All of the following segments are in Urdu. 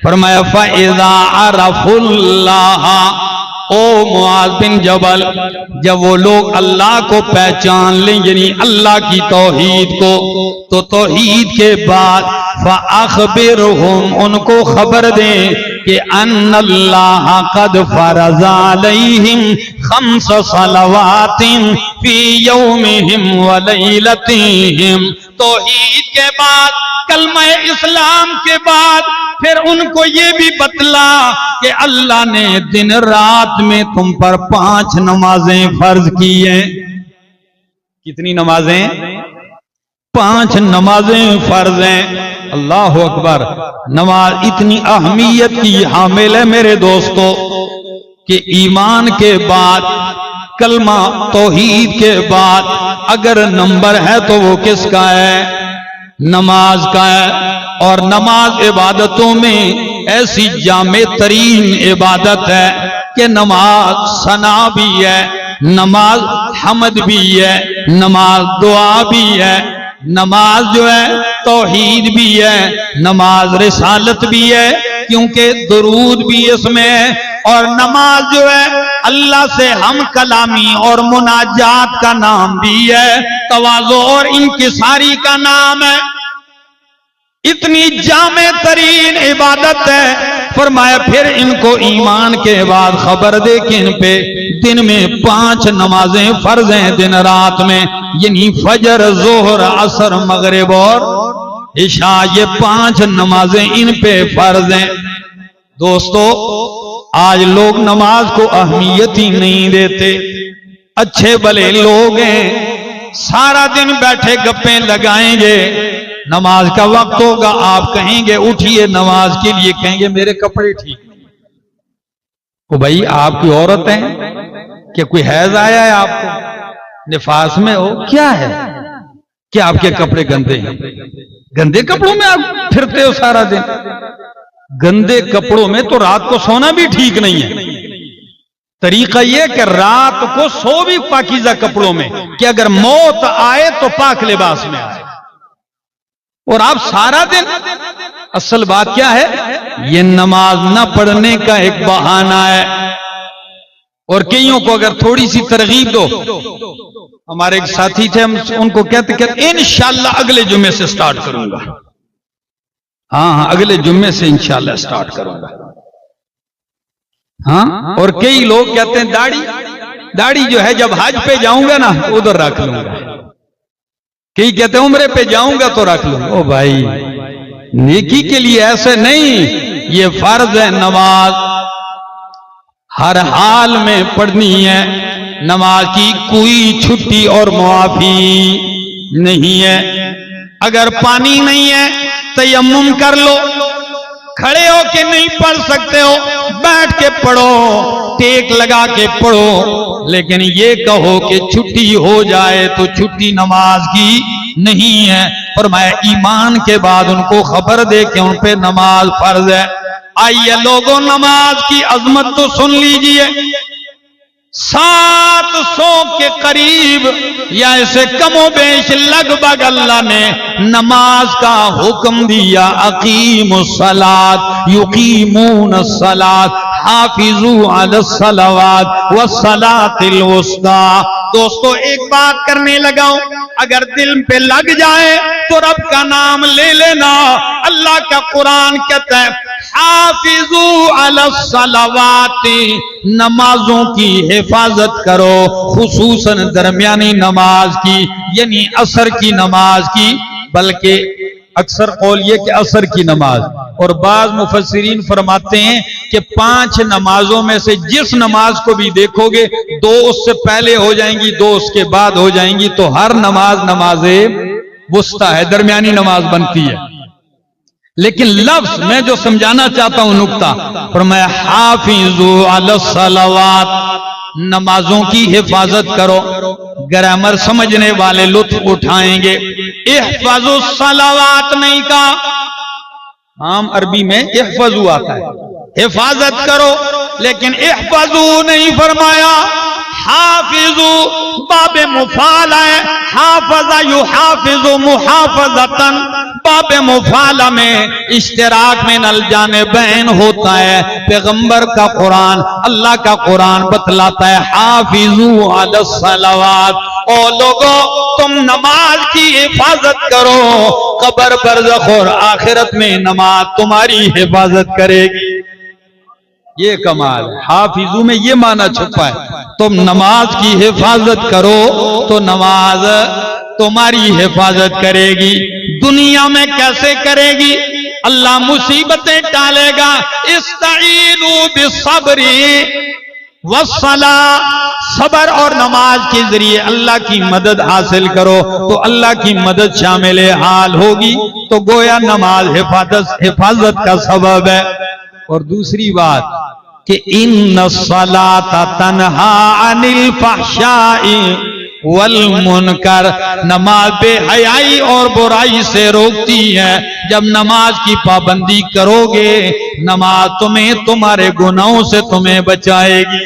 فرمایا فَإِذَا عَرَفُوا اللَّهَ، او معاذ بن جبل، جب وہ لوگ اللہ کو پہچان لیں یعنی اللہ کی توحید کو، تو توحید کے بعد فَأَخْبِرْهُمْ، ان کو خبر دیں کہ ان اللہ قد فرض علیہم 5 صلوات فی یومہم ولیلتہم۔ توحید کے بعد، کلمہ اسلام کے بعد پھر ان کو یہ بھی بتلا کہ اللہ نے دن رات میں تم پر 5 نمازیں فرض کی ہیں۔ کتنی نمازیں؟ 5 نمازیں فرض ہیں۔ اللہ اکبر۔ نماز اتنی اہمیت کی حامل ہے میرے دوستو کہ ایمان کے بعد، کلمہ توحید کے بعد اگر نمبر ہے تو وہ کس کا ہے؟ نماز کا ہے۔ اور نماز عبادتوں میں ایسی جامع ترین عبادت ہے کہ نماز ثنا بھی ہے، نماز حمد بھی ہے، نماز دعا بھی ہے، نماز جو ہے توحید بھی ہے، نماز رسالت بھی ہے کیونکہ درود بھی اس میں ہے، اور نماز جو ہے اللہ سے ہم کلامی اور مناجات کا نام بھی ہے، تواضع اور انکساری کا نام ہے۔ اتنی جامع ترین عبادت ہے۔ فرمایا پھر ان کو ایمان کے بعد خبر دے کہ ان پہ دن میں 5 نمازیں فرض ہیں دن رات میں، یعنی فجر، ظہر، عصر، مغرب اور عشاء، یہ 5 نمازیں ان پہ فرض ہیں۔ دوستو آج لوگ نماز کو اہمیت ہی نہیں دیتے۔ اچھے بھلے لوگ ہیں، سارا دن بیٹھے گپیں لگائیں گے، نماز کا وقت ہوگا آپ کہیں گے اٹھیے نماز کے لیے، کہیں گے میرے کپڑے ٹھیک نہیں۔ وہ بھائی آپ کی عورت ہیں کہ کوئی حیض آیا ہے، آپ کو نفاس میں ہو، کیا ہے کہ آپ کے کپڑے گندے ہیں؟ گندے کپڑوں میں آپ پھرتے ہو سارا دن؟ گندے کپڑوں میں تو رات کو سونا بھی ٹھیک نہیں ہے۔ طریقہ یہ کہ رات کو سو بھی پاکیزہ کپڑوں میں کہ اگر موت آئے تو پاک لباس میں آئے، اور آپ سارا دن۔ اصل بات کیا ہے؟ یہ نماز نہ پڑھنے کا ایک بہانہ ہے۔ اور کئیوں کو اگر تھوڑی سی ترغیب دو، ہمارے ایک ساتھی تھے، ہم ان کو کہتے انشاءاللہ اگلے جمعے سے سٹارٹ کروں گا۔ ہاں اگلے جمعے سے انشاءاللہ سٹارٹ کروں گا۔ ہاں، اور کئی لوگ کہتے ہیں داڑھی جو ہے جب حج پہ جاؤں گا نا ادھر رکھ لوں گا، کئی کہتے ہیں عمرے پہ جاؤں گا تو رکھ لوں گا۔ او بھائی، نیکی کے لیے ایسے نہیں، یہ فرض ہے۔ نماز ہر حال میں پڑھنی ہے، نماز کی کوئی چھٹی اور معافی نہیں ہے۔ اگر پانی نہیں ہے تیمم کر لو، کھڑے ہو کے نہیں پڑھ سکتے ہو بیٹھ کے پڑھو، ٹیک لگا کے پڑھو، لیکن یہ کہو کہ چھٹی ہو جائے تو چھٹی نماز کی نہیں ہے۔ فرمایا ایمان کے بعد ان کو خبر دے کہ ان پہ نماز فرض ہے۔ آئیے لوگوں، نماز کی عظمت تو سن لیجئے۔ 700 کے قریب یا اسے کم و بیش لگ بھگ اللہ نے نماز کا حکم دیا۔ اقیموا الصلاۃ، یقیمون الصلاۃ، حافظوا علی الصلوات والصلاۃ الوسطیٰ۔ دوستو ایک بات کرنے لگا ہوں، اگر دل پہ لگ جائے تو رب کا نام لے لینا۔ اللہ کا قرآن کہتا ہے حافظوا علی الصلوات، نمازوں کی حفاظت کرو، خصوصاً درمیانی نماز کی، یعنی عصر کی نماز کی، بلکہ اکثر قول یہ کہ عصر کی نماز، اور بعض مفسرین فرماتے ہیں کہ 5 نمازوں میں سے جس نماز کو بھی دیکھو گے 2 اس سے پہلے ہو جائیں گی، 2 اس کے بعد ہو جائیں گی، تو ہر نماز نماز وسطیٰ ہے، درمیانی نماز بنتی ہے۔ لیکن لفظ میں جو سمجھانا چاہتا ہوں نکتہ، فرمایا حافظوا علی الصلوات، نمازوں کی حفاظت کرو۔ گرامر سمجھنے والے لطف اٹھائیں گے، احفظوا الصلوات نہیں کہا، عام عربی میں احفظوا آتا ہے، حفاظت کرو، لیکن احفظوا نہیں فرمایا۔ حافظوا باب مفعول ہے، حافظ یحافظ محافظتن، باب مفعلہ میں اشتراک میں الجانبین ہوتا ہے. پیغمبر کا قرآن، اللہ کا قرآن بتلاتا ہے حافظوا علی الصلوات، او لوگو تم نماز کی حفاظت کرو، قبر برزخ اور آخرت میں نماز تمہاری حفاظت کرے گی. یہ کمال ہے. حافظو میں یہ معنی چھپا ہے، تم نماز کی حفاظت کرو تو نماز تمہاری حفاظت کرے گی. دنیا میں کیسے کرے گی؟ اللہ مصیبتیں ٹالے گا. استعینوا بالصبر والصلاۃ، صبر اور نماز کے ذریعے اللہ کی مدد حاصل کرو تو اللہ کی مدد شامل حال ہوگی. تو گویا نماز حفاظت کا سبب ہے. اور دوسری بات کہ ان الصلاۃ تنہا عن الفحشاء والمنکر، نماز بے حیائی اور برائی سے روکتی ہے. جب نماز کی پابندی کرو گے نماز تمہیں تمہارے گناہوں سے تمہیں بچائے گی.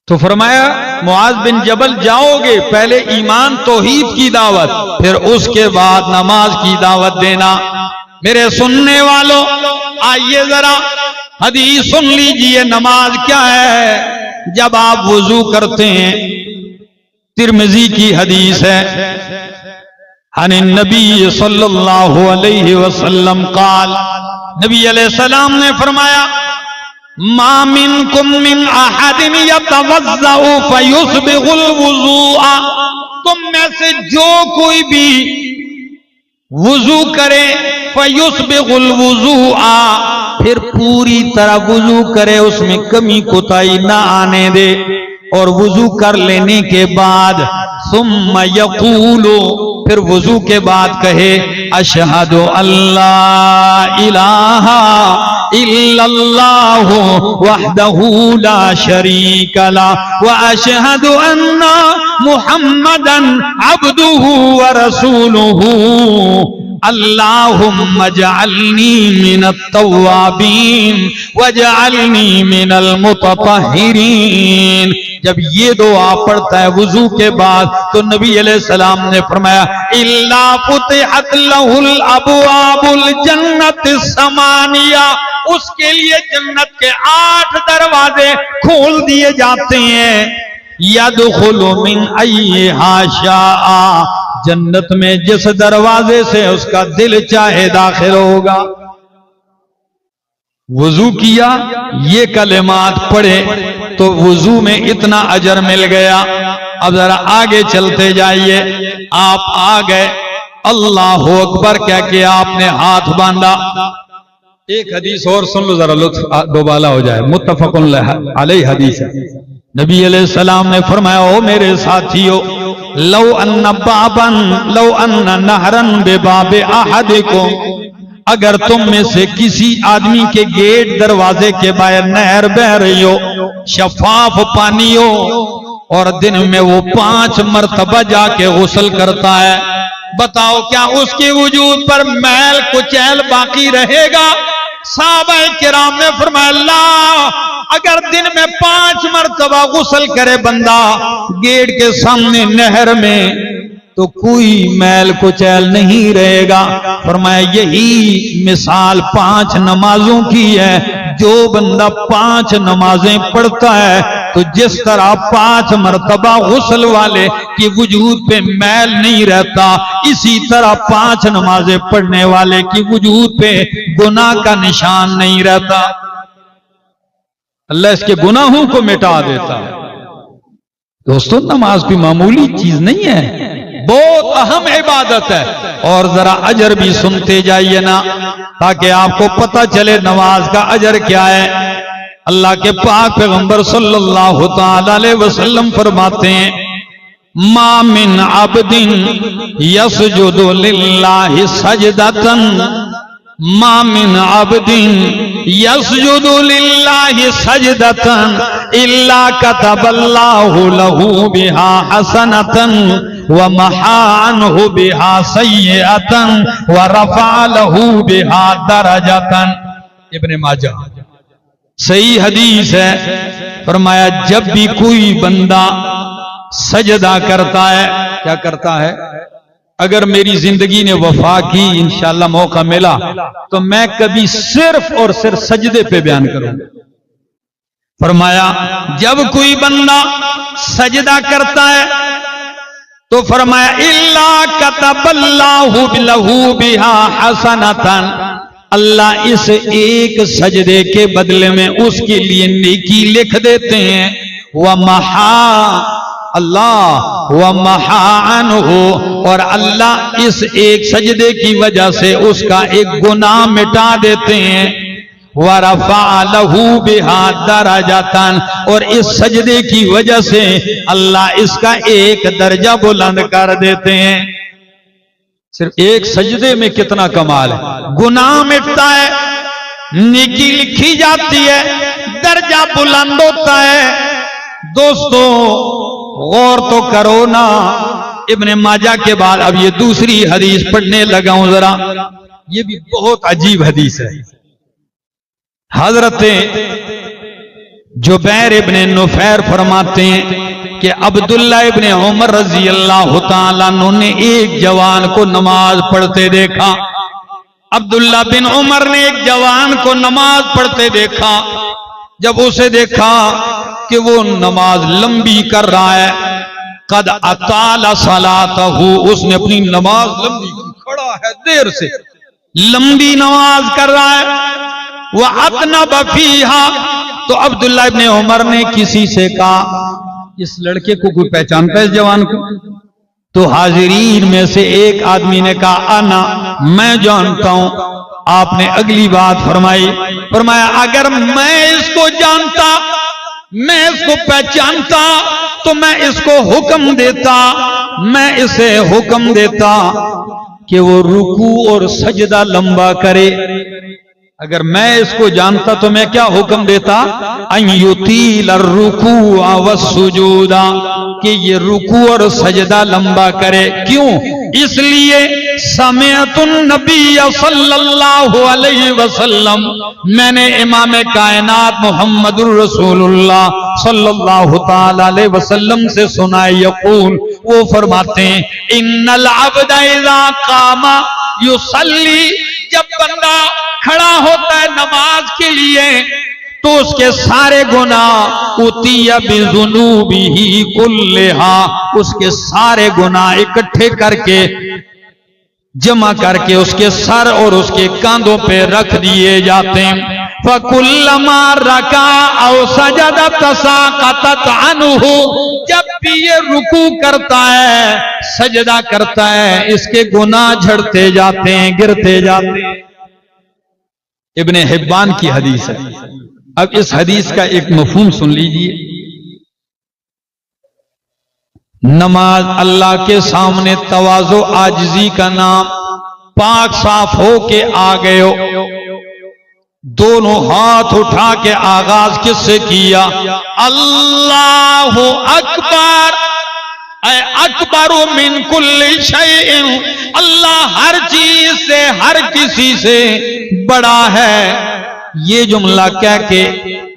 تو فرمایا معاذ بن جبل جاؤ گے، پہلے ایمان توحید کی دعوت، پھر اس کے بعد نماز کی دعوت دینا. میرے سننے والوں آئیے ذرا حدیث سن لیجئے. نماز کیا ہے؟ جب آپ وضو کرتے ہیں، ترمذی کی حدیث ہے، عن النبی صلی اللہ علیہ وسلم قال، نبی علیہ السلام نے فرمایا ما منکم من احد یتوضأ فیسبغ الوضوء، تم میں سے جو کوئی بھی وضو کرے فیسبغ الوضوء، پھر پوری طرح وضو کرے، اس میں کمی کوتاہی نہ آنے دے. اور وضو کر لینے کے بعد ثم یقول، پھر وضو کے بعد کہے اشہد اللہ الہ الا اللہ وحدہ لا شریک لہ واشہد ان محمدا عبدہ ورسولہ اللہم اجعلنی من التوابین واجعلنی من المتطہرین. جب یہ دعا پڑھتا ہے وضو کے بعد تو نبی علیہ السلام نے فرمایا الا فتحت لہ الابواب الجنت الثمانیہ، اس کے لیے جنت کے 8 دروازے کھول دیے جاتے ہیں. یدخل من ایہا شاء، جنت میں جس دروازے سے اس کا دل چاہے داخل ہوگا. وضو کیا، یہ کلمات پڑھے تو وضو میں اتنا اجر مل گیا. اب ذرا آگے چلتے جائیے. آپ آ گئے، اللہ اکبر کہہ کے آپ نے ہاتھ باندھا. ایک حدیث اور سن لو ذرا، لطف دوبالا ہو جائے. متفق علیہ حدیث ہے. نبی علیہ السلام نے فرمایا او میرے ساتھیو، لو ان نہرن بباب احدکم، اگر تم میں سے کسی آدمی کے گیٹ دروازے کے باہر نہر بہ رہی ہو، شفاف پانی ہو، اور دن میں وہ 5 مرتبہ جا کے غسل کرتا ہے، بتاؤ کیا اس کے وجود پر میل کچیل باقی رہے گا؟ صحابہ کرام نے فرمایا اللہ، اگر دن میں 5 مرتبہ غسل کرے بندہ گیٹ کے سامنے نہر میں تو کوئی میل کچیل نہیں رہے گا. فرمایا یہی مثال 5 نمازوں کی ہے. جو بندہ 5 نمازیں پڑھتا ہے تو جس طرح 5 مرتبہ غسل والے کی وجود پہ میل نہیں رہتا، اسی طرح 5 نمازیں پڑھنے والے کی وجود پہ گناہ کا نشان نہیں رہتا. اللہ اس کے گناہوں کو مٹا دیتا ہے. دوستو نماز کوئی معمولی چیز نہیں ہے، بہت اہم عبادت ہے. اور ذرا اجر بھی سنتے جائیے نا تاکہ آپ کو پتہ چلے نماز کا اجر کیا ہے. اللہ کے پاک پیغمبر صلی اللہ تعالی علیہ وسلم فرماتے ہیں ما من عبد یسجد للہ سجدۃ، ما من عبد یسجد للہ سجدۃ الا کتب اللہ لہ بها حسنۃ ومحا عنہ بها سیئۃ ورفع لہ بها درجۃ. ابن ماجہ صحیح حدیث ہے. فرمایا جب بھی کوئی بندہ سجدہ کرتا ہے، کیا کرتا ہے؟ اگر میری زندگی نے وفا کی انشاءاللہ موقع ملا تو میں کبھی صرف اور صرف سجدے پہ بیان کروں گا۔ فرمایا جب کوئی بندہ سجدہ کرتا ہے تو فرمایا اِلَّا كَتَبَ اللَّهُ لَهُ بِهَا حَسَنَةً، اللہ اس ایک سجدے کے بدلے میں اس کے لیے نیکی لکھ دیتے ہیں۔ وَمَحَا اللہ وَمَحَا عَنْهُ، اور اللہ اس ایک سجدے کی وجہ سے اس کا ایک گناہ مٹا دیتے ہیں۔ وَرَفَعَ لَهُ بِهَا دَرَجَةً، اور اس سجدے کی وجہ سے اللہ اس کا ایک درجہ بلند کر دیتے ہیں۔ صرف ایک سجدے میں کتنا کمال ہے، گناہ مٹتا ہے، نیکی لکھی جاتی ہے، درجہ بلند ہوتا ہے۔ دوستو غور تو کرو نا، ابن ماجہ کے بعد اب یہ دوسری حدیث پڑھنے لگا ہوں ذرا، یہ بھی بہت عجیب حدیث ہے۔ حضرت جبیر ابن نفیر فرماتے ہیں کہ عبداللہ ابن عمر رضی اللہ تعالیٰ عنہ نے ایک جوان کو نماز پڑھتے دیکھا۔ عبداللہ بن عمر نے ایک جوان کو نماز پڑھتے دیکھا۔ جب اسے دیکھا کہ وہ نماز لمبی کر رہا ہے، قد اطال صلاتہ، اس نے اپنی نماز لمبی کی، کھڑا ہے دیر سے، لمبی نماز کر رہا ہے۔ وَأَطْنَبَ فِيهَا، تو عبداللہ ابن عمر نے کسی سے کہا اس لڑکے کو کوئی پہچانتا ہے اس جوان کو؟ تو حاضرین میں سے ایک آدمی نے کہا انا، میں جانتا ہوں۔ آپ نے اگلی بات فرمایا اگر میں اس کو جانتا، میں اس کو پہچانتا تو میں اس کو حکم دیتا، میں اسے حکم دیتا کہ وہ رکوع اور سجدہ لمبا کرے۔ اگر میں اس کو جانتا تو میں کیا حکم دیتا؟ ان یطیل الرکوع والسجود، کہ یہ رکوع اور سجدہ لمبا کرے۔ کیوں؟ اس لیے سمعت النبی صلی اللہ علیہ وسلم، میں نے امام کائنات محمد الرسول اللہ صلی اللہ تعالی علیہ وسلم سے سنا یقول، وہ فرماتے ہیں ان العبد اذا قام یصلی، جب بندہ کھڑا ہوتا ہے نماز کے لیے تو اس کے سارے گناہ اُتِیَ بِذُنُوبِهِ كُلِّهَا، اس کے سارے گناہ اکٹھے کر کے جمع کر کے اس کے سر اور اس کے کاندھوں پہ رکھ دیے جاتے ہیں۔ فَكُلَّمَا رَكَعَ أَوْ سَجَدَ تَسَاقَطَتْ عَنْهُ، جب بھی یہ رکوع کرتا ہے، سجدہ کرتا ہے، اس کے گناہ جھڑتے جاتے ہیں، گرتے جاتے ہیں۔ ابن حبان کی حدیث ہے۔ اب اس حدیث کا ایک مفہوم سن لیجئے۔ نماز اللہ کے سامنے تواضع عاجزی کا نام، پاک صاف ہو کے آ گئے ہو، دونوں ہاتھ اٹھا کے آغاز کس سے کیا؟ اللہ اکبر، اے اکبر من کل شیء، اللہ ہر چیز سے، ہر کسی سے بڑا ہے۔ یہ جملہ کہہ کے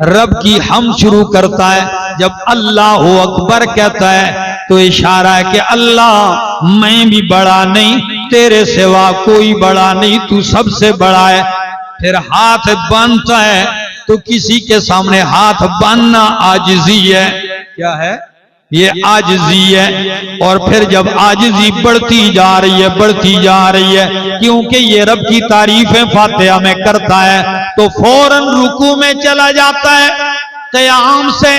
رب کی حمد شروع کرتا ہے۔ جب اللہ اکبر کہتا ہے تو اشارہ ہے کہ اللہ میں بھی بڑا نہیں، تیرے سوا کوئی بڑا نہیں، تو سب سے بڑا ہے۔ پھر ہاتھ باندھتا ہے تو کسی کے سامنے ہاتھ باندھنا عاجزی ہے۔ کیا ہے؟ یہ عاجزی ہے۔ اور پھر جب عاجزی بڑھتی جا رہی ہے، بڑھتی جا رہی ہے، کیونکہ یہ رب کی تعریفیں فاتحہ میں کرتا ہے تو فوراً رکوع میں چلا جاتا ہے۔ قیام سے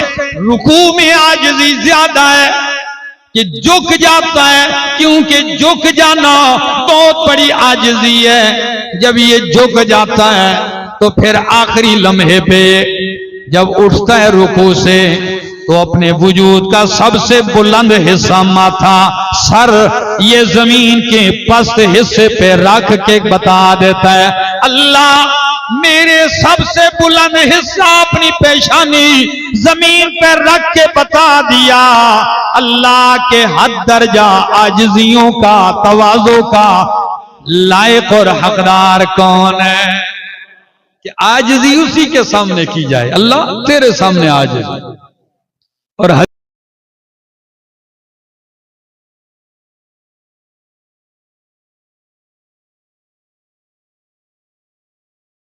رکوع میں عاجزی زیادہ ہے کہ جھک جاتا ہے، کیونکہ جھک جانا بہت بڑی عاجزی ہے۔ جب یہ جھک جاتا ہے تو پھر آخری لمحے پہ جب اٹھتا ہے رکوع سے تو اپنے وجود کا سب سے بلند حصہ ماتھا، سر، یہ زمین کے پست حصے پہ رکھ کے بتا دیتا ہے اللہ میرے سب سے بلند حصہ اپنی پیشانی زمین پہ رکھ کے بتا دیا، اللہ کے حد درجہ عاجزیوں کا، تواضع کا لائق اور حقدار کون ہے کہ عاجزی اسی کے سامنے کی جائے۔ اللہ تیرے سامنے عاجز، اور